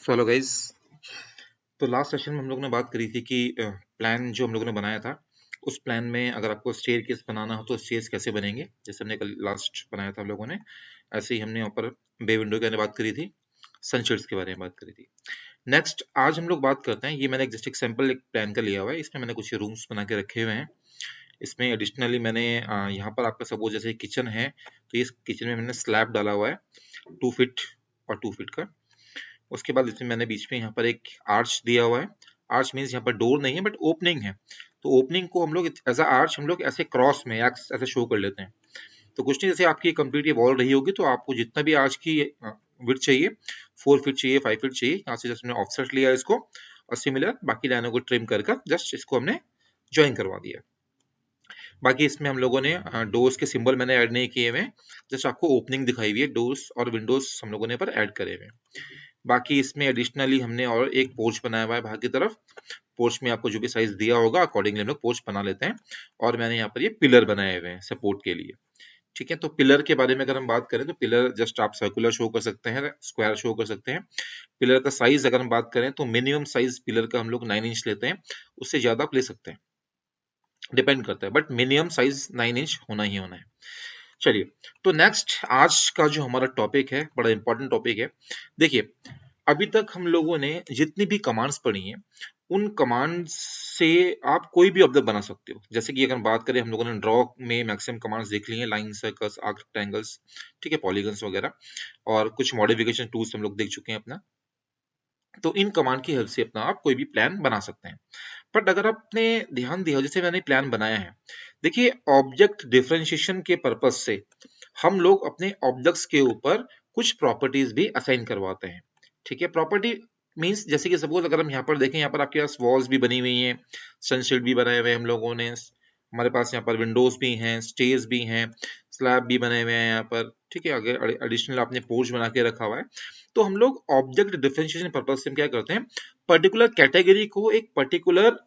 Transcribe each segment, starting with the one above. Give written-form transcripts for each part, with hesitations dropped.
So hello guys. तो last session में हम लोग ने बात करी थी कि प्लान जो हम लोगों ने बनाया था उस प्लान में अगर आपको स्टेयर केस बनाना हो तो स्टेयर्स कैसे बनेंगे, जैसे हमने कल लास्ट बनाया था हम लोगों ने, ऐसे ही हमने यहाँ पर बे विंडो के बारे में बात करी थी, सनशेड्स के बारे में बात करी थी। नेक्स्ट आज हम लोग बात करते हैं, ये मैंने जस्ट एक सैम्पल एक प्लान का लिया हुआ है, इसमें मैंने कुछ रूम्स बना के रखे हुए हैं। इसमें एडिशनली मैंने यहाँ पर आपका सपोज जैसे किचन है तो इस किचन में मैंने स्लैब डाला हुआ है 2 फीट और 2 फीट का। उसके बाद इसमें मैंने बीच में यहाँ पर एक आर्च दिया हुआ है। आर्च मीन्स यहाँ पर डोर नहीं है बट ओपनिंग है, तो ओपनिंग को हम लोग एज अ आर्च हम लोग ऐसे क्रॉस में ऐसे शो कर लेते हैं। तो कुछ नहीं, जैसे आपकी कंप्लीट ये वॉल रही होगी तो आपको जितना भी आर्च की विड्थ चाहिए, 4 फीट चाहिए, 5 फीट चाहिए, यहाँ से जस्ट हमने ऑफसेट लिया इसको और सिमिलर बाकी लाइनों को ट्रिम कर जस्ट इसको हमने ज्वाइन करवा दिया। बाकी इसमें हम लोगों ने डोर्स के सिंबल मैंने ऐड नहीं किए हुए, जस्ट आपको ओपनिंग दिखाई हुई है, डोर्स और विंडोज हम लोगों ने पर ऐड करे हुए। बाकी इसमें एडिशनली हमने और एक पोर्च बनाया हुआ है बाहर की तरफ। पोर्च में आपको जो भी साइज दिया होगा अकॉर्डिंगली हम लोग पोर्च बना लेते हैं। और मैंने यहाँ पर ये पिलर बनाए हुए हैं सपोर्ट के लिए। ठीक है, तो पिलर के बारे में अगर हम बात करें तो पिलर जस्ट आप सर्कुलर शो कर सकते हैं, स्क्वायर शो कर सकते हैं। पिलर का साइज अगर हम बात करें तो मिनिमम साइज पिलर का हम लोग 9 इंच लेते हैं, उससे ज्यादा आप ले सकते हैं, डिपेंड करता है, बट मिनिमम साइज 9 इंच होना ही होना है। चलिए, तो नेक्स्ट आज का जो हमारा टॉपिक है बड़ा इंपॉर्टेंट टॉपिक है। देखिए, अभी तक हम लोगों ने जितनी भी कमांड्स पढ़ी हैं उन कमांड्स से आप कोई भी ऑब्जेक्ट बना सकते हो। जैसे कि अगर बात करें, हम लोगों ने ड्रॉ में मैक्सिमम कमांड्स देख ली हैं, लाइन, सर्कल्स, आर्क, ट्रायंगल्स, ठीक है, पॉलीगन्स वगैरह, और कुछ मॉडिफिकेशन टूल्स हम लोग देख चुके हैं अपना। तो इन कमांड की हेल्प से अपना आप कोई भी प्लान बना सकते हैं। बट अगर आपने ध्यान दिया, जैसे मैंने प्लान बनाया है, देखिए ऑब्जेक्ट डिफरेंशिएशन के पर्पज से हम लोग अपने ऑब्जेक्ट्स के ऊपर कुछ प्रॉपर्टीज भी असाइन करवाते हैं। ठीक है, प्रॉपर्टी मींस जैसे कि सपोज अगर हम यहाँ पर देखें, यहाँ पर आपके पास वॉल्स भी बनी हुई हैं, सनशेड भी बनाए हुए हैं हम लोगों ने, हमारे पास यहाँ पर विंडोज भी हैं, स्टेज भी हैं, स्लैब भी बने हुए हैं यहाँ पर। ठीक है, अगर एडिशनल आपने पोर्च बना के रखा हुआ है, तो हम लोग ऑब्जेक्ट डिफरेंशिएशन पर्पज से हम क्या करते हैं, पर्टिकुलर कैटेगरी को एक पर्टिकुलर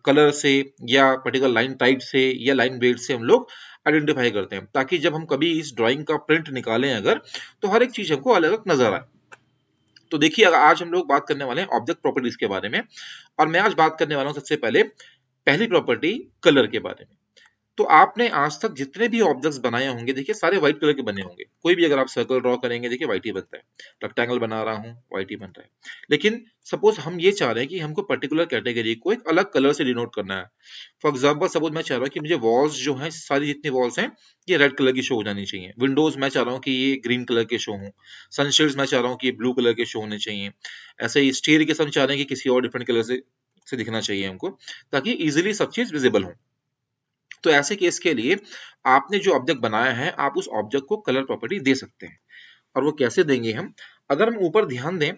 कलर से या पर्टिकुलर लाइन टाइप से या लाइन वेट से हम लोग आइडेंटिफाई करते हैं, ताकि जब हम कभी इस ड्राइंग का प्रिंट निकालें अगर, तो हर एक चीज हमको अलग अलग नजर आए। तो देखिए, अगर आज हम लोग बात करने वाले हैं ऑब्जेक्ट प्रॉपर्टीज के बारे में, और मैं आज बात करने वाला हूं सबसे पहले पहली प्रॉपर्टी कलर के बारे में। तो आपने आज तक जितने भी ऑब्जेक्ट्स बनाए होंगे, देखिए सारे व्हाइट कलर के बने होंगे। कोई भी अगर आप सर्कल ड्रॉ करेंगे, देखिए व्हाइट ही बनता है। रेक्टेंगल बना रहा हूँ, व्हाइट ही बन रहा है। लेकिन सपोज हम ये चाह रहे हैं कि हमको पर्टिकुलर कैटेगरी को एक अलग कलर से डिनोट करना है। फॉर एग्जाम्पल, सपोज मैं चाह रहा हूँ कि मुझे वॉल्स जो है, सारी जितनी वॉल्स हैं ये रेड कलर की शो हो जानी चाहिए। विंडोज मैं चाह रहा हूँ कि ये ग्रीन कलर के शो हों। सनशेड्स मैं चाह रहा हूँ कि ये ब्लू कलर के शो होने चाहिए। ऐसे ही स्टीयर के हम चाह रहे हैं कि किसी और डिफरेंट कलर से दिखना चाहिए हमको, ताकि इजिली सब चीज विजिबल हो। तो ऐसे केस के लिए आपने जो ऑब्जेक्ट बनाया है, आप उस ऑब्जेक्ट को कलर प्रॉपर्टी दे सकते हैं। और वो कैसे देंगे हम, अगर हम ऊपर ध्यान दें,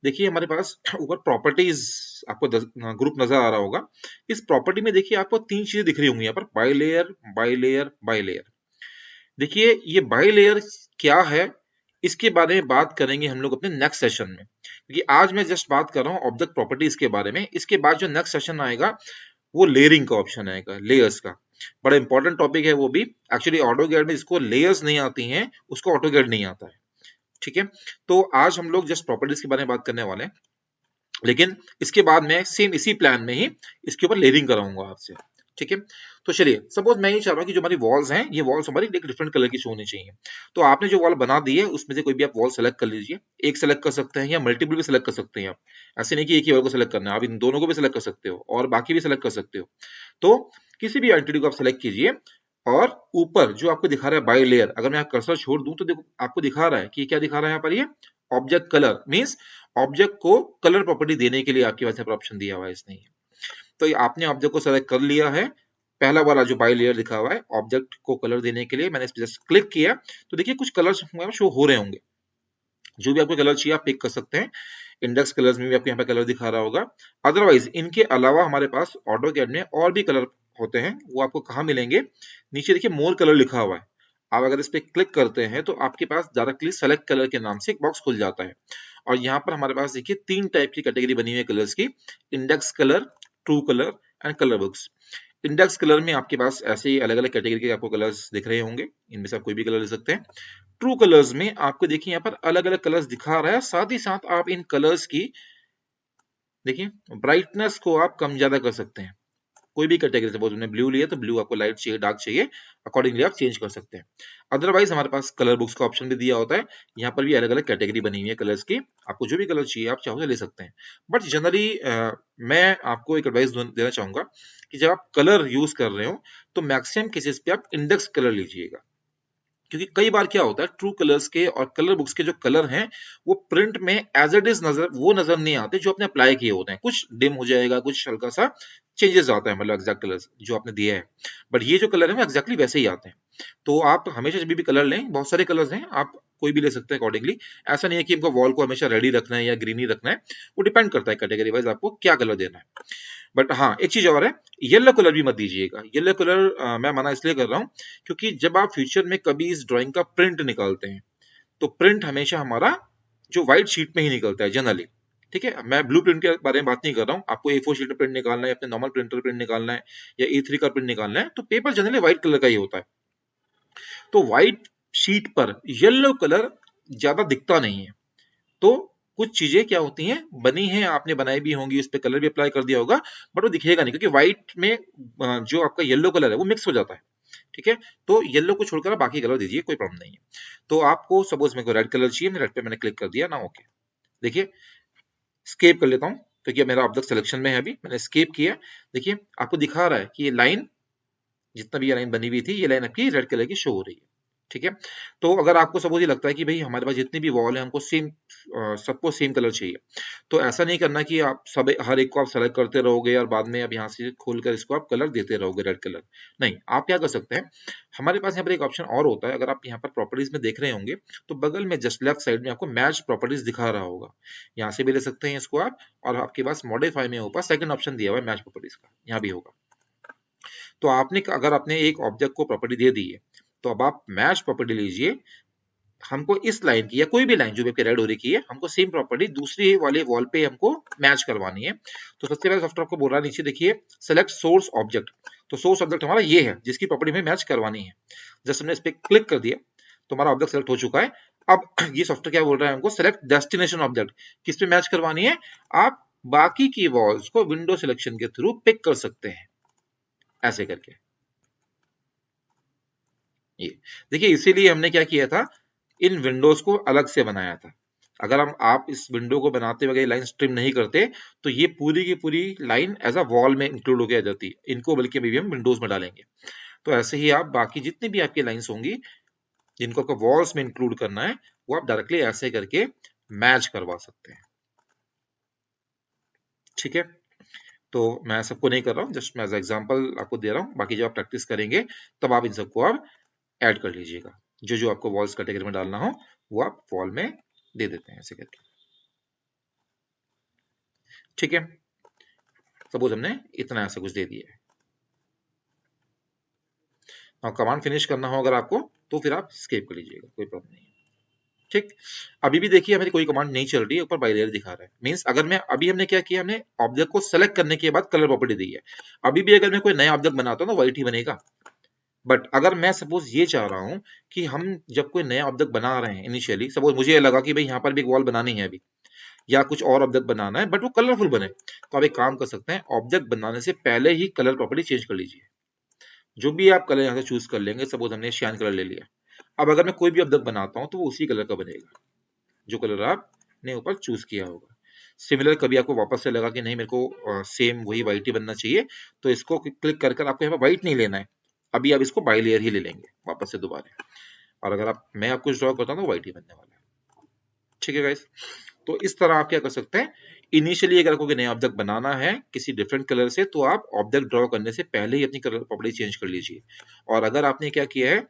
देखिए हमारे पास ऊपर प्रॉपर्टीज आपको ग्रुप नजर आ रहा होगा। इस प्रॉपर्टी में देखिए आपको 3 चीजें दिख रही होंगी यहाँ पर, by layer, by layer, by layer. देखिए ये बाई लेयर क्या है, इसके बारे में बात करेंगे हम लोग अपने नेक्स्ट सेशन में, क्योंकि आज मैं जस्ट बात कर रहा हूँ ऑब्जेक्ट प्रॉपर्टीज के बारे में। इसके बाद जो नेक्स्ट सेशन आएगा वो लेयरिंग का ऑप्शन आएगा, लेयर्स का। बड़ा इंपॉर्टेंट टॉपिक है वो भी। एक्चुअली ऑटोगैड में जिसको लेयर्स नहीं आती हैं उसको ऑटोगैड नहीं आता है। ठीक है, तो आज हम लोग जस्ट प्रॉपर्टीज के बारे में बात करने वाले हैं, लेकिन इसके बाद मैं सेम इसी प्लान में ही इसके ऊपर लेयरिंग कराऊंगा आपसे। ठीक है, तो चलिए, सपोज मैं ये चाह रहा हूँ कि जो हमारी वॉल्स हैं, ये वॉल्स हमारी एक डिफरेंट कलर की शो होनी चाहिए। तो आपने जो वॉल बना दी है उसमें से कोई भी आप वॉल सेलेक्ट कर लीजिए। एक सेलेक्ट कर सकते हैं या मल्टीपल भी सेलेक्ट कर सकते हैं आप। ऐसे नहीं कि एक ही वॉल को सेलेक्ट करना है, आप इन दोनों को भी सेलेक्ट कर सकते हो और बाकी भी सेलेक्ट कर सकते हो। तो किसी भी एंटिटी को आप सेलेक्ट कीजिए, और ऊपर जो आपको दिखा रहा है बाई लेयर, अगर मैं कर्सर छोड़ दूं तो देखो आपको दिखा रहा है कि क्या दिखा रहा है यहाँ पर, ये ऑब्जेक्ट कलर मींस ऑब्जेक्ट को कलर प्रॉपर्टी देने के लिए आपके पास यहाँ पर ऑप्शन दिया हुआ है इसने। तो ये आपने ऑब्जेक्ट को सेलेक्ट कर लिया है, पहला वाला जो बाई लेयर दिखा हुआ है, ऑब्जेक्ट को कलर देने के लिए मैंने इस पर जस्ट क्लिक किया, तो देखिए कुछ कलर्स शो हो रहे होंगे। जो भी आपको कलर चाहिए आप पिक कर सकते हैं। इंडेक्स कलर्स में भी आपको यहाँ पे कलर दिखा रहा होगा। अदरवाइज इनके अलावा हमारे पास ऑटोकैड में और भी कलर होते हैं, वो आपको कहाँ मिलेंगे, नीचे देखिए मोर कलर लिखा हुआ है। आप अगर इस पे क्लिक करते हैं तो आपके पास डायरेक्टली सेलेक्ट कलर के नाम से एक बॉक्स खुल जाता है। और यहाँ पर हमारे पास देखिए 3 टाइप की कैटेगरी बनी हुई है कलर्स की, index colour, true colour and colour books. Index colour में आपके पास ऐसे ही अलग अलग कैटेगरी के आपको कलर्स दिख रहे होंगे, इनमें से आप कोई भी कलर ले सकते हैं। ट्रू कलर्स में आपको देखिए यहाँ पर अलग अलग कलर्स दिखा रहा है, साथ ही साथ आप इन कलर्स की देखिए ब्राइटनेस को आप कम ज्यादा कर सकते हैं। कोई भी कैटेगरी, सपोज हमने ब्लू लिया तो ब्लू आपको लाइट चाहिए, डार्क चाहिए, अकॉर्डिंगली आप चेंज कर सकते हैं। अदरवाइज हमारे पास कलर बुक्स का ऑप्शन भी दिया होता है, यहाँ पर भी अलग अलग कैटेगरी बनी हुई है कलर्स की, आपको जो भी कलर चाहिए आप चाहो तो ले सकते हैं। बट जनरली मैं आपको एक एडवाइस देना चाहूंगा कि जब आप कलर यूज कर रहे हो तो मैक्सिमम केसेस पे आप इंडेक्स कलर लीजिएगा, क्योंकि कई बार क्या होता है ट्रू कलर्स के और कलर बुक्स के जो कलर हैं वो प्रिंट में एज इट इज नजर नहीं आते जो आपने अप्लाई किए होते हैं, कुछ डिम हो जाएगा, कुछ हल्का सा चेंजेस आता है, मतलब एग्जैक्ट कलर्स जो आपने दिया है, बट ये जो कलर है वो एग्जैक्टली वैसे ही आते हैं। तो आप हमेशा जब भी कलर लें, बहुत सारे कलर्स हैं, आप कोई भी ले सकते हैं अकॉर्डिंगली। ऐसा नहीं है कि हमको वॉल को हमेशा रेडी रखना है या ग्रीन ही रखना है, वो डिपेंड करता है कैटेगरी वाइज आपको क्या कलर देना है। बट हाँ, एक चीज और है, येलो कलर भी मत दीजिएगा। येलो कलर मैं मना इसलिए कर रहा हूँ क्योंकि जब आप फ्यूचर में कभी इस ड्राइंग का प्रिंट निकालते हैं तो प्रिंट हमेशा हमारा जो व्हाइट शीट में ही निकलता है जनरली। ठीक है, मैं ब्लू प्रिंट के बारे में बात नहीं कर रहा हूँ, आपको A4 शीट में प्रिंट निकालना है, अपने नॉर्मल प्रिंटर प्रिंट निकालना है या A3 का प्रिंट निकालना है, तो पेपर जनरली व्हाइट कलर का ही होता है। तो व्हाइट शीट पर येलो कलर ज्यादा दिखता नहीं है। तो कुछ चीजें क्या होती हैं, बनी हैं, आपने बनाई भी होंगी, उस पे कलर भी अप्लाई कर दिया होगा, बट वो दिखेगा नहीं क्योंकि व्हाइट में जो आपका येलो कलर है वो मिक्स हो जाता है। ठीक है, तो येलो को छोड़कर आप बाकी कलर दीजिए, कोई प्रॉब्लम नहीं है। तो आपको सपोज मेरे को रेड कलर चाहिए, रेड पे मैंने क्लिक कर दिया ना, ओके। देखिए स्केप कर लेता हूँ क्योंकि अब मेरा ऑब्जेक्ट सिलेक्शन में है, अभी मैंने स्केप किया। देखिए आपको दिखा रहा है कि ये लाइन, जितना भी ये लाइन बनी हुई थी, ये लाइन आपकी रेड कलर की शो हो रही है। ठीक है, तो अगर आपको सपोज ये लगता है कि भाई हमारे पास जितनी भी वॉल है हमको सेम, सबको सेम कलर चाहिए, तो ऐसा नहीं करना कि आप सब हर एक को आप सेलेक्ट करते रहोगे और बाद में अब यहाँ से खोलकर इसको आप कलर देते रहोगे रेड कलर। नहीं, आप क्या कर सकते हैं, हमारे पास यहाँ पर एक ऑप्शन और होता है, अगर आप यहाँ पर प्रॉपर्टीज में देख रहे होंगे तो बगल में जस्ट लेफ्ट साइड में आपको मैच प्रॉपर्टीज दिखा रहा होगा, यहाँ से भी ले सकते हैं इसको आप, और आपके पास मॉडिफाई में ऊपर सेकंड ऑप्शन दिया हुआ है मैच प्रॉपर्टीज का, यहाँ भी होगा। तो आपने अगर आपने एक ऑब्जेक्ट को प्रॉपर्टी दे दी है तो अब आप मैच प्रॉपर्टी लीजिए, हमको इस लाइन की या कोई भी लाइन जो भी आपकी रेड हो रही है, हमको सेम प्रॉपर्टी दूसरी वाले वॉल पे हमको मैच करवानी है। तो सबसे पहले सॉफ्टवेयर आपको बोल रहा है नीचे देखिए सेलेक्ट सोर्स ऑब्जेक्ट, तो सोर्स ऑब्जेक्ट हमारा ये है जिसकी प्रॉपर्टी हमें मैच करवानी है। जस्ट हमने इस पे क्लिक कर दिया तो हमारा ऑब्जेक्ट सेलेक्ट हो चुका है। अब ये सॉफ्टवेयर क्या बोल रहा है हमको, सेलेक्ट डेस्टिनेशन ऑब्जेक्ट, किस पे मैच करवानी है, आप बाकी की वॉल्स को विंडो सिलेक्शन के थ्रू पिक कर सकते हैं, ऐसे करके। ये देखिए इसीलिए हमने क्या किया था, इन विंडोज को अलग से बनाया था। अगर हम आप इस विंडो को बनाते वक्त लाइन स्ट्रिम नहीं करते तो ये पूरी की पूरी लाइन एज अ वॉल में इंक्लूड होकर आ जाती, इनको बल्कि अभी भी हम विंडोज में डालेंगे। तो ऐसे ही आप बाकी जितनी भी आपकी लाइंस होंगी जिनको आपको वॉल्स में इंक्लूड करना है वो आप डायरेक्टली ऐसे करके मैच करवा सकते हैं। ठीक है, तो मैं सबको नहीं कर रहा हूँ, जस्ट मैं एज एग्जाम्पल आपको दे रहा हूँ, बाकी जब आप प्रैक्टिस करेंगे तब आप इन सबको आप ऐड कर लीजिएगा, जो जो आपको वॉल्स कैटेगरी में डालना हो वो आप वॉल में दे देते हैं ऐसे करके। ठीक है, सपोज हमने इतना ऐसा कुछ दे दिया है, और कमांड फिनिश करना हो अगर आपको तो फिर आप स्केप कर लीजिएगा, कोई प्रॉब्लम नहीं है। ठीक, अभी भी देखिए हमारी कोई कमांड नहीं चल रही है, ऊपर बाय लेयर दिखा रहा है, मींस अगर मैं अभी हमने क्या किया, हमने ऑब्जेक्ट को सेलेक्ट करने के बाद कलर प्रॉपर्टी दी है। अभी भी अगर मैं कोई नया ऑब्जेक्ट बनाता हूँ तो व्हाइट ही बनेगा। बट अगर मैं सपोज ये चाह रहा हूँ कि हम जब कोई नया ऑब्जेक्ट बना रहे हैं, इनिशियली सपोज मुझे लगा कि भाई यहाँ पर भी एक वॉल बनानी है अभी, या कुछ और ऑब्जेक्ट बनाना है बट वो कलरफुल बने, तो आप एक काम कर सकते हैं, ऑब्जेक्ट बनाने से पहले ही कलर प्रॉपर्टी चेंज कर लीजिए। जो भी आप कलर यहाँ से चूज कर लेंगे, सपोज हमने श्यान कलर ले लिया, अब अगर मैं कोई भी ऑब्जेक्ट बनाता हूँ तो वो उसी कलर का बनेगा जो कलर आपने ऊपर चूज किया होगा। सिमिलर कभी आपको वापस से लगा कि नहीं मेरे को सेम वही व्हाइट ही बनना चाहिए, तो इसको क्लिक कर कर आपको यहाँ पर व्हाइट नहीं लेना है, अभी आप इसको बाई लेयर ही ले लेंगे वापस से दोबारा, और अगर आप मैं आपको ड्रॉ करता हूँ तो व्हाइट ही बनने वाला है। ठीक है गाइस, तो इस तरह आप क्या कर सकते हैं, इनिशियली अगर आपको नया ऑब्जेक्ट बनाना है किसी डिफरेंट कलर से तो आप ऑब्जेक्ट ड्रॉ करने से पहले ही अपनी कलर प्रॉपर्टी चेंज कर लीजिए, और अगर आपने क्या किया है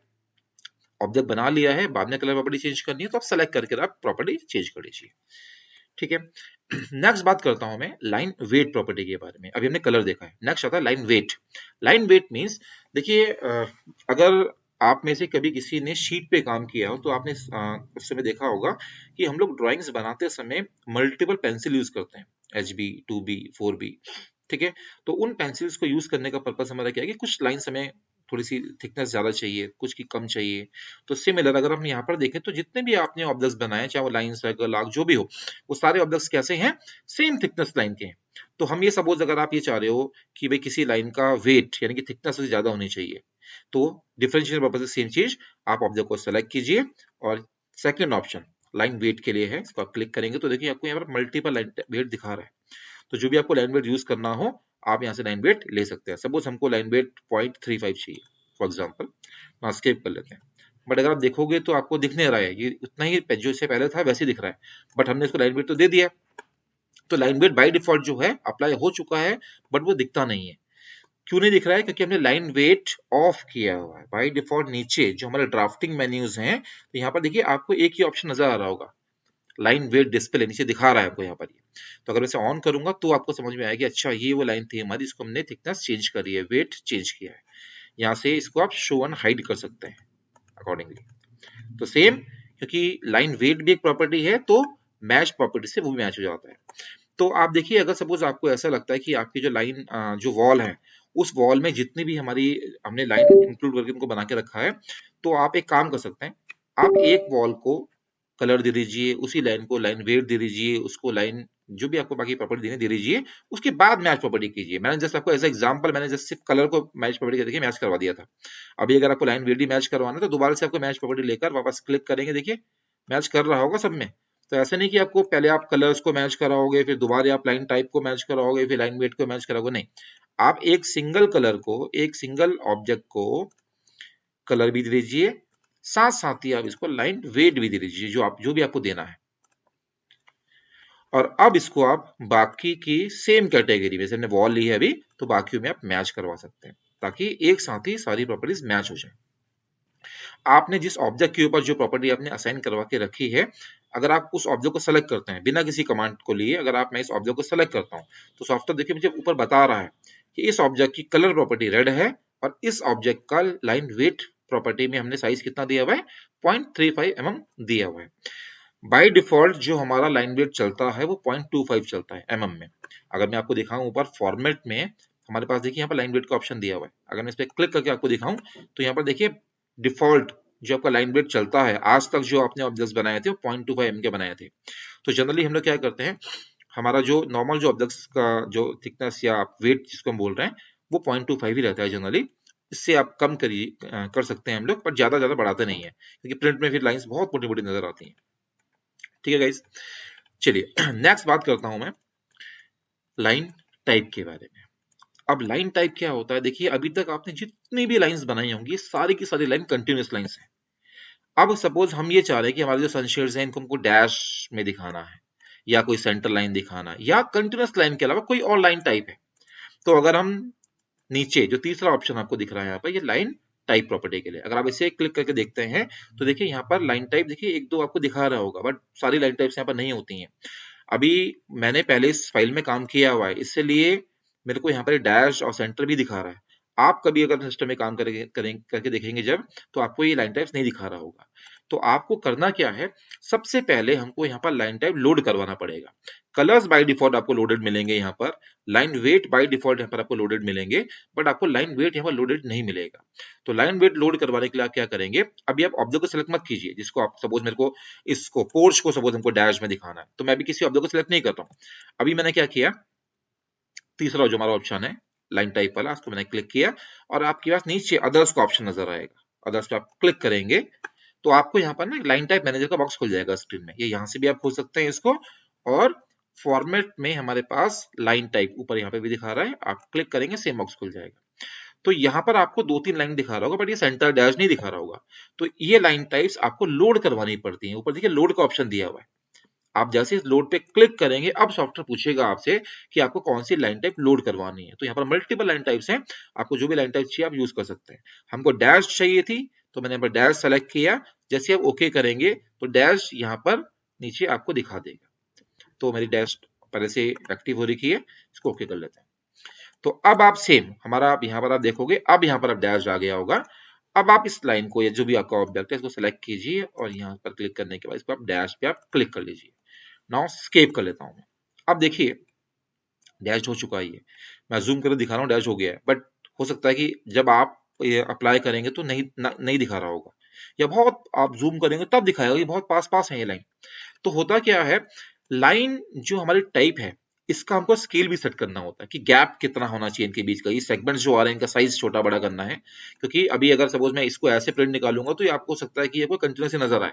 ऑब्जेक्ट बना लिया है बाद में कलर प्रॉपर्टी चेंज करनी है तो आप सेलेक्ट करके आप प्रॉपर्टी चेंज कर लीजिए। ठीक है, नेक्स्ट बात करता हूं मैं लाइन वेट प्रॉपर्टी के बारे में। अभी हमने कलर देखा है, नेक्स्ट आता है line weight. Line weight means देखिए अगर आप में से कभी किसी ने शीट पे काम किया हो तो आपने उस समय देखा होगा कि हम लोग ड्राइंग्स बनाते समय मल्टीपल पेंसिल यूज करते हैं, HB 2B 4B। ठीक है, तो उन पेंसिल्स को यूज करने का पर्पस हमारा क्या है कि कुछ लाइंस हमें थोड़ी सी थिकनेस ज़्यादा चाहिए, कुछ की कम चाहिए। तो सिमिलर अगर हम यहाँ पर देखें तो जितने भी आपने ऑब्जेक्ट्स बनाए, चाहे वो लाइन, सर्कल, आर्क जो भी हो, वो सारे ऑब्जेक्ट्स कैसे हैं? सेम थिकनेस लाइन के हैं। तो हम ये सपोज अगर आप ये चाह रहे हो कि भाई किसी लाइन का वेट यानी कि थिकनेस उससे ज़्यादा होनी चाहिए, तो डिफरेंशिएशन पर्पज से सेम चीज़, आप ऑब्जेक्ट को सेलेक्ट कीजिए और सेकंड ऑप्शन लाइन वेट के लिए है, इसको आप क्लिक करेंगे तो देखिए आपको यहाँ पर मल्टीपल लाइन वेट दिखा रहा है। तो जो भी आपको लाइन वेट यूज करना हो, आप यहाँ से लाइन वेट ले सकते हैं। सपोज हमको लाइन वेट 0.35 चाहिए फॉर एग्जाम्पल, वहाँ स्केप कर लेते हैं। बट अगर आप देखोगे तो आपको दिख नहीं रहा है, ये उतना ही जो इससे पहले था वैसे ही दिख रहा है, बट हमने इसको लाइन वेट तो दे दिया। तो लाइन वेट बाय डिफॉल्ट जो है अप्लाई हो चुका है, बट वो दिखता नहीं है। क्यों नहीं दिख रहा है? क्योंकि हमने लाइन वेट ऑफ किया हुआ है। बाय डिफॉल्ट नीचे जो हमारे ड्राफ्टिंग मेन्यूज हैं, तो यहाँ पर देखिए आपको एक ही ऑप्शन नजर आ रहा होगा, लाइन वेट डिस्प्ले नीचे दिखा रहा है आपको यहाँ पर ये। तो अगर मैं इसे ऑन करूंगा तो आपको समझ में आएगा, अच्छा ये वो लाइन थी हमारी, इसको हमने थिकनेस चेंज करी है, वेट चेंज किया है। यहाँ से इसको आप शो एंड हाइड कर सकते हैं अकॉर्डिंगली। तो सेम, क्योंकि लाइन वेट भी एक प्रॉपर्टी है, तो मैच प्रॉपर्टी से वो भी मैच हो जाता है। तो आप देखिए अगर सपोज आपको ऐसा लगता है कि आपकी जो लाइन जो वॉल है, उस वॉल में जितनी भी हमारी हमने लाइन इंक्लूड करके उनको बना के रखा है, तो आप एक काम कर सकते हैं, आप एक वॉल को कलर दे दीजिए, उसी लाइन को लाइन वेट दे दीजिए, उसको लाइन जो भी आपको बाकी प्रॉपर्टी देनी दे दीजिए, उसके बाद मैच प्रॉपर्टी कीजिए। मैंने जस्ट आपको एज एग्जांपल मैंने जस्ट सिर्फ कलर को मैच प्रॉपर्टी करके मैच करवा दिया था। अभी अगर आपको लाइन वेट भी मैच करवाना है तो दोबारा से आपको मैच प्रॉपर्टी लेकर वापस क्लिक करेंगे, देखिए मैच कर रहा होगा सब में। तो ऐसा नहीं कि आपको पहले आप कलर्स को मैच कराओगे, फिर दोबारा आप लाइन टाइप को मैच कराओगे, फिर लाइन वेट को मैच कराओगे, नहीं। आप एक सिंगल कलर को, एक सिंगल ऑब्जेक्ट को कलर भी दे दीजिए, साथ साथ ही आप इसको लाइन वेट भी दे दीजिए, जो भी आपको देना है। और अब इसको आप बाकी की सेम कैटेगरी में, जैसे हमने वॉल ली है अभी, तो बाकी में आप मैच करवा सकते हैं, ताकि एक साथ ही सारी प्रॉपर्टीज मैच हो जाए। आपने जिस ऑब्जेक्ट के ऊपर जो प्रॉपर्टी आपने असाइन करवा के रखी है, अगर आप उस ऑब्जेक्ट को सेलेक्ट करते हैं बिना किसी कमांड को लिए, अगर आप मैं इस ऑब्जेक्ट को सेलेक्ट करता हूं, तो सॉफ्टवेयर देखिए मुझे ऊपर बता रहा है कि इस ऑब्जेक्ट की कलर प्रॉपर्टी रेड है, और इस ऑब्जेक्ट का लाइन वेट प्रॉपर्टी में हमने साइज कितना दिया हुआ है, 0.35 mm दिया हुआ है। बाय डिफॉल्ट जो हमारा लाइन वेट चलता है वो 0.25 चलता है mm में। अगर मैं आपको दिखाऊं ऊपर फॉर्मेट में, हमारे पास देखिए यहाँ पर लाइन वेट का ऑप्शन दिया हुआ है। अगर मैं इस पर क्लिक करके आपको दिखाऊं तो यहाँ पर देखिए डिफॉल्ट जो आपका लाइन वेट चलता है, आज तक जो आपने ऑब्जेक्ट्स बनाए थे वो 0.25 mm के बनाए थे। तो जनरली हम लोग क्या करते हैं, हमारा जो नॉर्मल जो ऑब्जेक्ट्स का जो थिकनेस या वेट जिसको हम बोल रहे हैं, वो 0.25 ही रहता है जनरली। इससे आप कम कर सकते हैं हम लोग, पर ज्यादा बढ़ाते नहीं है, क्योंकि प्रिंट में फिर लाइंस बहुत मोटी मोटी नजर आती हैं। ठीक है गाइस, चलिए नेक्स्ट बात करता हूं मैं लाइन टाइप के बारे में। अब लाइन टाइप क्या होता है, देखिए अभी तक आपने जितनी भी लाइंस बनाई होंगी सारी की सारी लाइन कंटिन्यूअस लाइंस हैं। अब सपोज हम ये चाह रहे हैं कि हमारे जो सनशेड्स हैं इनको हमको डैश में दिखाना है, या कोई सेंटर लाइन दिखाना है, या कंटिन्यूअस लाइन के अलावा कोई और लाइन टाइप है। तो अगर हम नीचे जो तीसरा ऑप्शन आपको दिख रहा है यहाँ पर, ये लाइन टाइप प्रॉपर्टी के लिए, अगर आप इसे क्लिक करके देखते हैं तो देखिए यहाँ पर लाइन टाइप देखिए एक दो आपको दिखा रहा होगा, बट सारी लाइन टाइप्स यहाँ पर नहीं होती हैं। अभी मैंने पहले इस फाइल में काम किया हुआ है, इसलिए मेरे को यहाँ पर डैश और सेंटर भी दिखा रहा है। आप कभी अगर सिस्टम में काम करके देखेंगे जब, तो आपको ये लाइन टाइप्स नहीं दिखा रहा होगा। तो आपको करना क्या है, सबसे पहले हमको यहाँ पर लाइन टाइप लोड करवाना पड़ेगा। कलर्स बाय डिफॉल्ट आपको लोडेड मिलेंगे यहाँ पर, लाइन वेट बाय डिफॉल्ट यहाँ पर आपको लोडेड मिलेंगे, बट आपको लाइन वेट यहाँ पर लोडेड नहीं मिलेगा। तो लाइन वेट लोड करवाने के लिए आप क्या करेंगे, अभी आप ऑब्जेक्ट को सिलेक्ट मत कीजिए, जिसको आप सपोज मेरे को इसको पोर्च को सपोज हमको डैश में दिखाना है, तो मैं भी किसी ऑब्जेक्ट को सिलेक्ट नहीं करता हूँ। अभी मैंने क्या किया, तीसरा जो हमारा ऑप्शन है लाइन टाइप वाला, उसको मैंने क्लिक किया, और आपके पास नीचे अदर्स का ऑप्शन नजर आएगा। अदर्स पे आप क्लिक करेंगे तो आपको यहाँ पर ना लाइन टाइप मैनेजर का बॉक्स खुल जाएगा स्क्रीन में, ये यहाँ से भी आप खोल सकते हैं इसको। और फॉर्मेट में हमारे पास लाइन टाइप ऊपर यहाँ पे भी दिखा रहा है, आप क्लिक करेंगे सेम बॉक्स खुल जाएगा। तो यहाँ पर आपको दो तीन लाइन दिखा रहा होगा, बट ये सेंटर डैश नहीं दिखा रहा होगा। तो ये लाइन टाइप्स आपको लोड करवानी पड़ती हैं। ऊपर देखिए लोड का ऑप्शन दिया हुआ है, आप जैसे इस लोड पे क्लिक करेंगे अब सॉफ्टवेयर पूछेगा आपसे कि आपको कौन सी लाइन टाइप लोड करवानी है। तो यहाँ पर मल्टीपल लाइन टाइप्स हैं, आपको जो भी लाइन टाइप चाहिए आप यूज कर सकते हैं। हमको डैश चाहिए थी, तो मैंने यहाँ पर डैश सेलेक्ट किया, जैसे आप ओके करेंगे तो डैश यहाँ पर नीचे आपको दिखा देगा। तो मेरी डैश पहले से एक्टिव हो रखी है, इसको ओके कर लेते हैं। तो अब आप सेम हमारा आप यहाँ पर आप देखोगे, अब यहाँ पर अब डैश आ गया होगा। अब आप इस लाइन को या जो भी आपका ऑब्जेक्ट है इसको सेलेक्ट कीजिए, और यहाँ पर क्लिक करने के बाद इसको आप डैश पे आप क्लिक कर लीजिए। नाउ स्केप कर लेता हूं। अब देखिए डैश हो चुका है, ये मैं जूम करके दिखा रहा हूँ डैश हो गया है, बट हो सकता है कि जब आप ये अप्लाई करेंगे तो नहीं दिखा रहा होगा, या बहुत आप जूम करेंगे तब दिखाएगा ये बहुत पास पास है ये लाइन। तो होता क्या है, लाइन जो हमारी टाइप है इसका हमको स्केल भी सेट करना होता है कि गैप कितना होना चाहिए इनके बीच का, ये सेगमेंट्स जो आ रहे हैं इनका साइज छोटा बड़ा करना है, क्योंकि अभी अगर सपोज मैं इसको ऐसे प्रिंट निकालूंगा तो ये आपको हो सकता है कि ये कोई कंटिन्यूस नजर आए।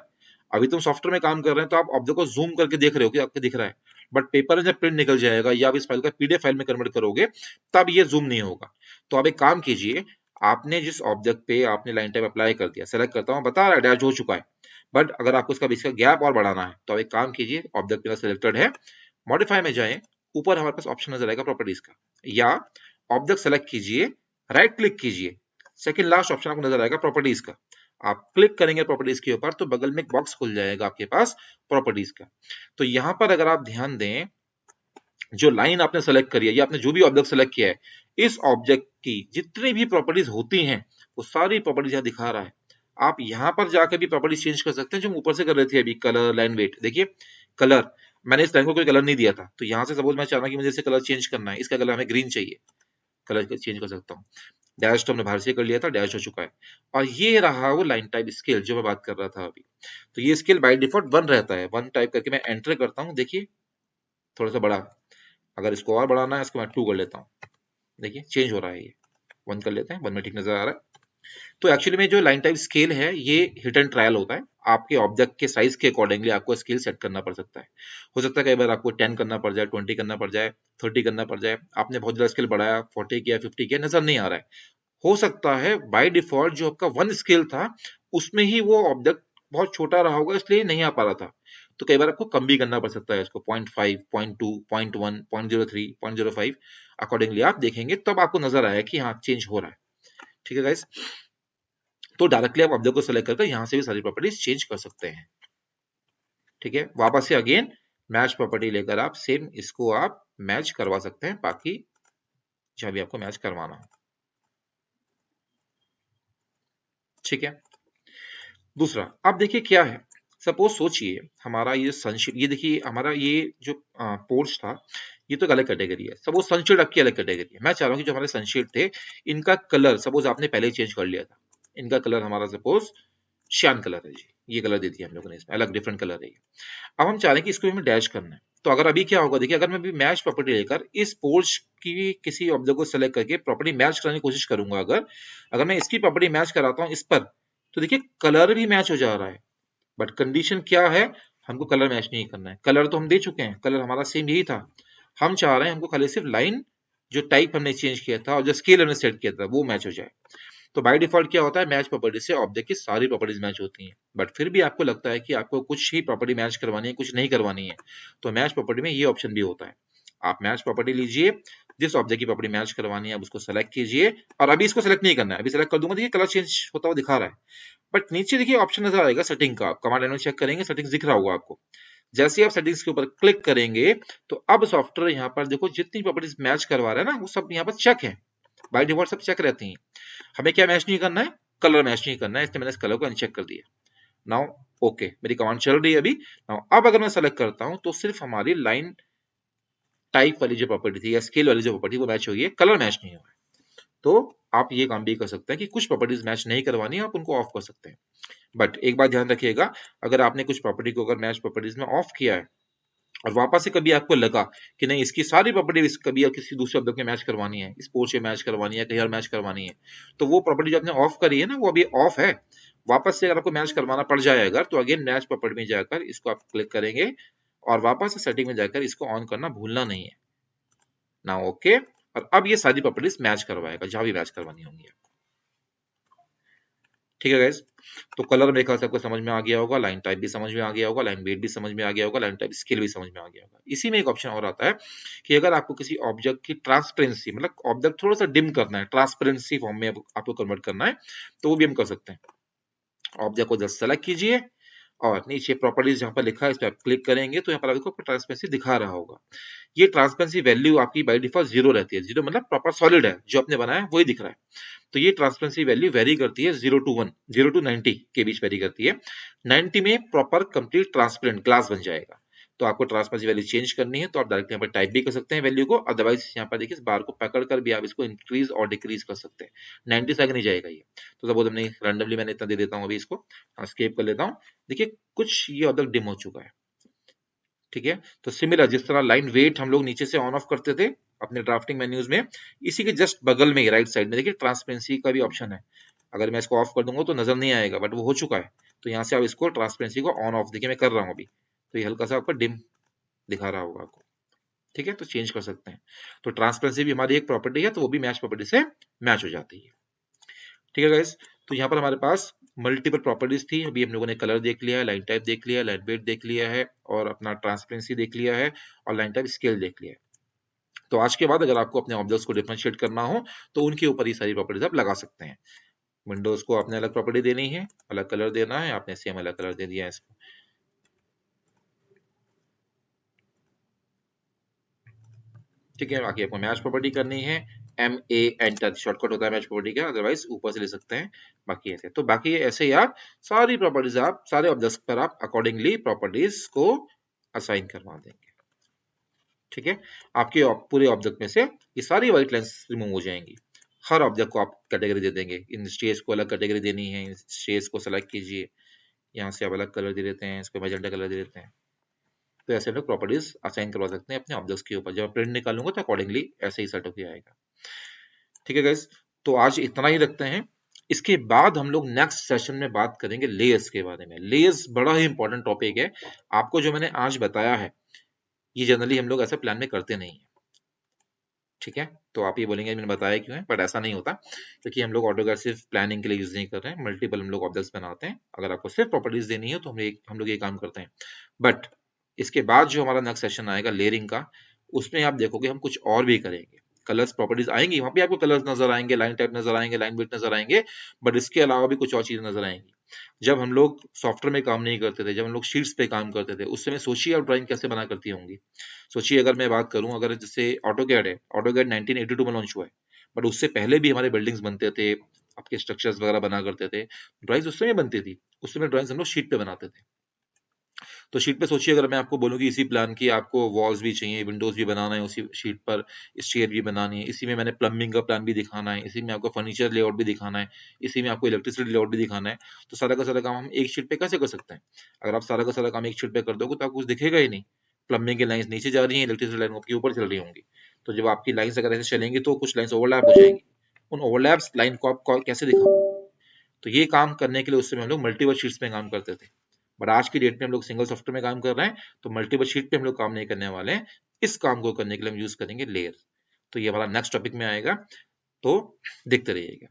अभी तुम सॉफ्टवेयर में काम कर रहे हैं तो आप ऑब्जेक्ट को जूम करके देख रहे हो कि आपको दिख रहा है, बट पेपर में जब प्रिंट निकल जाएगा या आप इस फाइल का पीडीएफ फाइल में कन्वर्ट करोगे तब ये जूम नहीं होगा। तो आप एक काम कीजिए, आपने जिस ऑब्जेक्ट पे आपने लाइन टाइप अप्लाई कर दिया, सेलेक्ट करता हूं, बता रहा है डैश हो चुका है, बट अगर आपको इसका बीच का गैप और बढ़ाना है तो आप एक काम कीजिए, ऑब्जेक्ट मेरा सिलेक्टेड है, मॉडिफाई में जाएं, ऊपर हमारे पास ऑप्शन नजर आएगा प्रॉपर्टीज का, या ऑब्जेक्ट सेलेक्ट कीजिए, राइट क्लिक कीजिए, सेकंड लास्ट ऑप्शन आपको नजर आएगा प्रॉपर्टीज का, आप क्लिक करेंगे प्रॉपर्टीज के ऊपर तो बगल में एक बॉक्स खुल जाएगा आपके पास प्रॉपर्टीज का। तो यहां पर अगर आप ध्यान दें, जो लाइन आपने सेलेक्ट करी है या आपने जो भी ऑब्जेक्ट सेलेक्ट किया है, इस ऑब्जेक्ट की जितनी भी प्रॉपर्टीज होती हैं वो सारी प्रॉपर्टीज यहां दिखा रहा है। आप यहां पर जाकर भी प्रॉपर्टीज चेंज कर सकते हैं, जो हम ऊपर से कर रहे थे अभी, कलर, लाइन वेट। देखिए कलर, मैंने इस लाइन को कोई कलर नहीं दिया था, तो यहां से सपोज मैं चाह रहा हूं कि मुझे इसे कलर चेंज करना है, इसका कलर हमें ग्रीन चाहिए, कलर चेंज कर सकता हूँ। डैश तो हमने बाहर से कर लिया था, डैश हो चुका है। और ये रहा वो लाइन टाइप स्केल जो मैं बात कर रहा था अभी। तो ये स्केल बाय डिफॉल्ट 1 रहता है, 1 टाइप करके मैं एंटर करता हूँ, देखिए थोड़ा सा बड़ा, अगर इसको और बढ़ाना है इसको मैं 2 कर लेता हूँ, देखिए चेंज हो रहा है, ये 1 कर लेते हैं, 1 में ठीक नजर आ रहा है। तो एक्चुअली में जो लाइन टाइप स्केल है ये हिट एंड ट्रायल होता है, आपके ऑब्जेक्ट के साइज के अकॉर्डिंगली आपको स्केल सेट करना पड़ सकता है। हो सकता है कई बार आपको 10 करना पड़ जाए, 20 करना पड़ जाए, 30 करना पड़ जाए, आपने बहुत ज्यादा स्केल बढ़ाया, 40 किया, 50 किया, नजर नहीं आ रहा है। हो सकता है बाय डिफॉल्ट जो आपका 1 स्केल था उसमें ही वो ऑब्जेक्ट बहुत छोटा रहा होगा इसलिए नहीं आ पा रहा था, तो कई बार आपको कम भी करना पड़ सकता है इसको, 0.5, 0.2, 0.1, 0.03, 0.05 अकॉर्डिंगली आप देखेंगे तब आपको नजर आया कि हाँ चेंज हो रहा है। ठीक है गाइस, तो डायरेक्टली आप ऑब्जेक्ट को सेलेक्ट करके यहाँ से भी सारी प्रॉपर्टीज चेंज कर सकते हैं। ठीक है, वापस से अगेन मैच प्रॉपर्टी लेकर आप सेम इसको आप मैच करवा सकते हैं, बाकी जहां भी आपको मैच करवाना हो। ठीक है, दूसरा अब देखिए क्या है, सपोज सोचिए हमारा ये सनशीट, ये देखिए हमारा ये जो पोर्च था ये तो अलग कैटेगरी है, सपोज सनशीट आपकी अलग कैटेगरी है। मैं चाह रहा हूँ कि जो हमारे सनशीट थे इनका कलर सपोज आपने पहले ही चेंज कर लिया था, इनका कलर हमारा सपोज श्यान कलर है जी, ये कलर दे दिया हम लोगों ने, इसमें अलग डिफरेंट कलर है ये। अब हम चाह रहे हैं कि इसको हमें डैश करना है, तो अगर अभी क्या होगा, देखिए अगर मैं भी मैच प्रॉपर्टी लेकर इस पोर्च की किसी ऑब्जेक्ट को सेलेक्ट करके प्रॉपर्टी मैच करने की कोशिश करूंगा, अगर अगर मैं इसकी प्रॉपर्टी मैच कराता हूँ इस पर, तो देखिए कलर भी मैच हो जा रहा है, बट कंडीशन क्या है, हमको कलर मैच नहीं करना है। कलर तो हम दे चुके हैं, कलर हमारा सेम यही था, हम चाह रहे हैं हमको खाली सिर्फ लाइन जो टाइप हमने चेंज किया था और जो स्केल हमने सेट किया था वो मैच हो जाए। तो बाय डिफॉल्ट क्या होता है, मैच प्रॉपर्टी से ऑब्जेक्ट की सारी प्रॉपर्टीज मैच होती हैं, बट फिर भी आपको लगता है कि आपको कुछ ही प्रॉपर्टी मैच करवानी है, कुछ नहीं करवानी है, तो मैच प्रॉपर्टी में ये ऑप्शन भी होता है। आप मैच प्रॉपर्टी लीजिए, जिस ऑब्जेक्ट की प्रॉपर्टी मैच करवानी है आप उसको सेलेक्ट कीजिए, और अभी इसको सेलेक्ट नहीं करना है, अभी सेलेक्ट कर दूंगा, देखिए कलर चेंज होता हुआ दिखा रहा है, बट नीचे देखिए ऑप्शन नजर आएगा सेटिंग का, आप कमांड लाइन में चेक करेंगे सेटिंग्स दिख रहा होगा आपको। जैसे ही आप सेटिंग्स के ऊपर क्लिक करेंगे तो अब सॉफ्टवेयर यहाँ पर देखो जितनी प्रॉपर्टीज मैच करवा रहा है ना वो सब यहाँ पर चेक है, बाय डिफॉल्ट सब चेक रहती हैं। हमें क्या मैच नहीं करना है, कलर मैच नहीं करना है, इसलिए मैंने इस कलर को अनचेक कर दिया। नाउ ओके, मेरी कमांड चल रही है अभी। नाउ अब अगर मैं सेलेक्ट करता हूं तो सिर्फ हमारी लाइन टाइप वाली जो प्रॉपर्टी थी या स्केल वाली जो प्रॉपर्टी वो मैच हुई है, कलर मैच नहीं हुआ है। तो आप ये काम भी कर सकते हैं कि कुछ प्रॉपर्टीज मैच नहीं करवानी है आप उनको ऑफ कर सकते हैं, बट एक बात ध्यान रखिएगा, अगर आपने कुछ प्रॉपर्टी को अगर मैच प्रॉपर्टीज में ऑफ किया है और वापस से कभी आपको लगा कि नहीं इसकी सारी प्रॉपर्टी कभी और किसी दूसरे ऑब्जेक्ट में मैच करवानी है, इस पोर्च में मैच करवानी है, कहीं और मैच करवानी है, तो वो प्रॉपर्टी जो आपने ऑफ करी है ना वो अभी ऑफ है, वापस से अगर आपको मैच करवाना पड़ जाए अगर, तो अगेन मैच प्रॉपर्टी में जाकर इसको आप क्लिक करेंगे और वापस से सेटिंग में जाकर इसको ऑन करना भूलना नहीं है ना। ओके, और अब ये सारी प्रॉपर्टीज मैच करवाएगा जहां भी मैच करवानी होंगी। ठीक है गाइस, तो कलर मेरे ख्याल से आपको समझ में आ गया होगा, लाइन टाइप भी समझ में आ गया होगा, लाइन वेट भी समझ में आ गया होगा, लाइन टाइप स्केल भी समझ में आ गया होगा। इसी में एक ऑप्शन और आता है कि अगर आपको किसी ऑब्जेक्ट की ट्रांसपेरेंसी, मतलब ऑब्जेक्ट थोड़ा सा डिम करना है, ट्रांसपेरेंसी फॉर्म में आपको कन्वर्ट करना है, तो वो भी हम कर सकते हैं। ऑब्जेक्ट को जस्ट सेलेक्ट कीजिए और नीचे प्रॉपर्टीज जहां पर लिखा है इस पर क्लिक करेंगे तो यहाँ पर आपको ट्रांसपेरेंसी दिखा रहा होगा। ये ट्रांसपेरेंसी वैल्यू आपकी बाय डिफॉल्ट 0 रहती है, 0 मतलब प्रॉपर सॉलिड है, जो आपने बनाया है वही दिख रहा है। तो ये ट्रांसपेरेंसी वैल्यू वेरी करती है 0 to 1, 0 to 90 के बीच वेरी करती है। 90 में प्रॉपर कंप्लीट ट्रांसपेरेंट ग्लास बन जाएगा, तो आपको ट्रांसपेरेंसी वैल्यू चेंज करनी है तो आप डायरेक्ट यहाँ पर टाइप भी कर सकते हैं वैल्यू को, अदरवाइज यहाँ पर देखिए इस बार को पकड़ कर भी आप इसको इंक्रीज और डिक्रीज कर सकते हैं। 90 से आगे नहीं जाएगा ये। तो सपोज हमने रैंडमली मैंने इतना दे देता हूँ, अभी इसको स्केप कर लेता हूँ। देखिए कुछ ये ऑब्जेक्ट डिम हो चुका है, ठीक है। तो सिमिलर जिस तरह लाइन वेट हम लोग नीचे से ऑन ऑफ करते थे अपने ड्राफ्टिंग मेन्यूज में, इसी के जस्ट बगल में ही राइट साइड में देखिए ट्रांसपेरेंसी का भी ऑप्शन है। अगर मैं इसको ऑफ कर दूंगा तो नजर नहीं आएगा, बट वो हो चुका है। तो यहाँ से आप इसको ट्रांसपेरेंसी को ऑन ऑफ, देखिए मैं कर रहा हूँ अभी, तो ये हल्का सा आपका डिम दिखा रहा होगा आपको, ठीक है। तो चेंज कर सकते हैं। तो ट्रांसपेरेंसी भी हमारी एक प्रॉपर्टी है, तो वो भी मैच प्रॉपर्टी से मैच हो जाती है, ठीक है गाइस। तो यहाँ पर हमारे पास मल्टीपल प्रॉपर्टीज थी। अभी हम लोगों ने कलर देख लिया है, लाइन टाइप देख लिया है, लाइन वेट देख लिया है, और अपना ट्रांसपेरेंसी देख लिया है, और लाइन टाइप स्केल देख लिया है। तो आज के बाद अगर आपको अपने ऑब्जेक्ट्स को डिफरेंशिएट करना हो तो उनके ऊपर ये सारी प्रॉपर्टीज आप लगा सकते हैं। विंडोज को आपने अलग प्रॉपर्टी देनी है, अलग कलर देना है, आपने सेम अलग कलर दे दिया है इसको, ठीक है। बाकी आपको मैच प्रॉपर्टी करनी है, MA एंटर शॉर्टकट होता है मैच प्रॉपर्टी का, अदरवाइज ऊपर से ले सकते हैं। बाकी ऐसे तो बाकी ऐसे ही आप सारी प्रॉपर्टीज आप सारे ऑब्जेक्ट्स पर आप अकॉर्डिंगली प्रॉपर्टीज को असाइन करवा देंगे, ठीक है। आपके पूरे ऑब्जेक्ट में से ये सारी व्हाइट लाइंस रिमूव हो जाएंगी। हर ऑब्जेक्ट को आप कैटेगरी दे देंगे, इन स्टेज को अलग कैटेगरी देनी है, इन स्टेज को सेलेक्ट कीजिए, यहाँ से आप अलग कलर दे देते हैं, इसको मैजेंटा कलर दे देते हैं। तो ऐसे हम लोग प्रॉपर्टीज असाइन करवा सकते हैं अपने ऑब्जेक्ट्स के ऊपर। जब प्रिंट निकालूंगा तो अकॉर्डिंगली ऐसे ही सेट होकर आएगा, ठीक है गाइस। तो आज इतना ही रखते हैं। इसके बाद हम लोग नेक्स्ट सेशन में बात करेंगे लेयर्स के बारे में। लेयर्स बड़ा ही इंपॉर्टेंट टॉपिक है। आपको जो मैंने आज बताया है ये जनरली हम लोग ऐसे प्लान में करते नहीं है, ठीक है। तो आप ये बोलेंगे मैंने बताया क्यों है, बट ऐसा नहीं होता, क्योंकि हम लोग ऑटोकैड सिर्फ प्लानिंग के लिए यूज नहीं कर रहे हैं, मल्टीपल हम लोग ऑब्जेक्ट्स बनाते हैं। अगर आपको सिर्फ प्रॉपर्टीज देनी है तो हम लोग ये काम करते हैं। बट इसके बाद जो हमारा नेक्स्ट सेशन आएगा लेयरिंग का, उसमें आप देखोगे हम कुछ और भी करेंगे। कलर्स प्रॉपर्टीज आएंगी, वहां पे आपको कलर्स नजर आएंगे, लाइन टाइप नजर आएंगे, लाइन वेट नजर आएंगे, बट इसके अलावा भी कुछ और चीजें नजर आएंगी। जब हम लोग सॉफ्टवेयर में काम नहीं करते थे, जब हम लोग शीट्स पे काम करते थे, उस समय सोचिए आप ड्राइंग कैसे बना करती होंगी। सोचिए अगर मैं बात करूं, अगर जैसे ऑटोकैड है, ऑटोकैड 1982 में लॉन्च हुआ है, बट उससे पहले भी हमारे बिल्डिंग्स बनते थे, आपके स्ट्रक्चर्स वगैरह बना करते थे, ड्राइंग्स उस समय बनती थी। उस समय ड्राइंग्स हम लोग शीट पे बनाते थे। तो शीट पे सोचिए अगर मैं आपको बोलूं कि इसी प्लान की आपको वॉल्स भी चाहिए, विंडोज भी बनाना है उसी शीट पर, स्टेयर भी बनानी है, इसी में मैंने प्लम्बिंग का प्लान भी दिखाना है, इसी में आपको फर्नीचर लेआउट भी दिखाना है, इसी में आपको इलेक्ट्रिसिटी लेआउट भी दिखाना है, तो सारा का सारा काम हम एक शीट पे कैसे कर सकते हैं? अगर आप सारा का सारा काम एक शीट पे कर दोगे तो आपको कुछ दिखेगा ही नहीं। प्लम्बिंग की लाइन्स नीचे जा रही हैं, इलेक्ट्रिसिटी लाइन आपकी ऊपर चल रही होंगी। तो जब आपकी लाइन्स अगर ऐसे चलेंगी तो कुछ लाइन्स ओवरलैप हो जाएंगी। उन ओवरलैप्स लाइन को आप कैसे दिखाओगे? तो ये काम करने के लिए उस समय हम लोग मल्टीपल शीट्स में काम करते थे। बट आज की डेट में हम लोग सिंगल सॉफ्टवेयर में काम कर रहे हैं, तो मल्टीपल शीट पे हम लोग काम नहीं करने वाले हैं। इस काम को करने के लिए हम यूज करेंगे लेयर। तो ये हमारा नेक्स्ट टॉपिक में आएगा, तो देखते रहिएगा।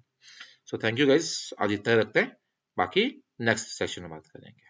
सो थैंक यू गाइस, आज इतना ही रखते हैं, बाकी नेक्स्ट सेशन में बात करेंगे।